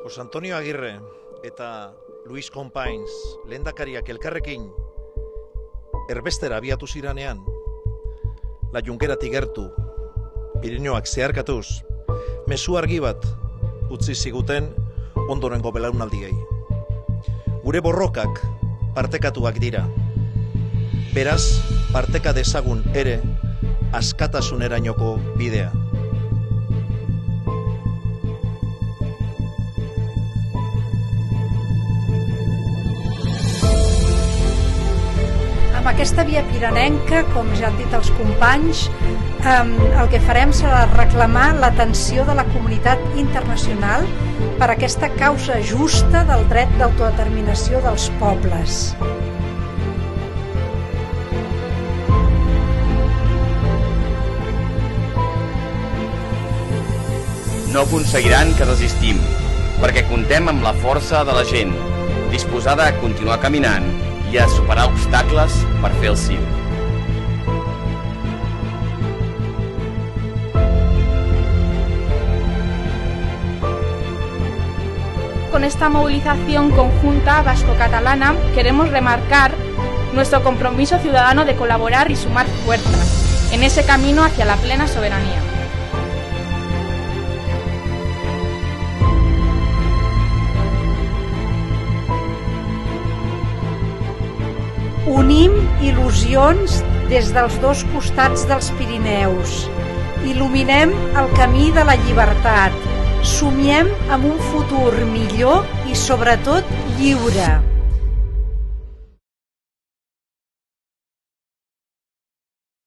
José Antonio Agirre eta Luis Companys lehendakariak elkarrekin erbestera abiatu ziranean, La Junkeratik gertu, Pirinioak zeharkatuz, mezu argi bat utzi ziguten ondorengo belaunaldiei. Gure borrokak partekatuak dira. Beraz, parteka dezagun ere askatasunerainoko bidea. Amb aquesta via pirenenca, com ja han dit els companys, el que farem serà reclamar l'atenció de la comunitat internacional per aquesta causa justa del dret d'autodeterminació dels pobles. No aconseguiran que desistim, perquè comptem amb la força de la gent, disposada a continuar caminant i a superar obstacles per fer el cim. Con esta movilización conjunta vasco-catalana queremos remarcar nuestro compromiso ciudadano de colaborar y sumar fuerzas en ese camino hacia la plena soberanía. Unim il·lusions des dels dos costats dels Pirineus. Il·luminem el camí de la llibertat. Somiem amb un futur millor i, sobretot, lliure.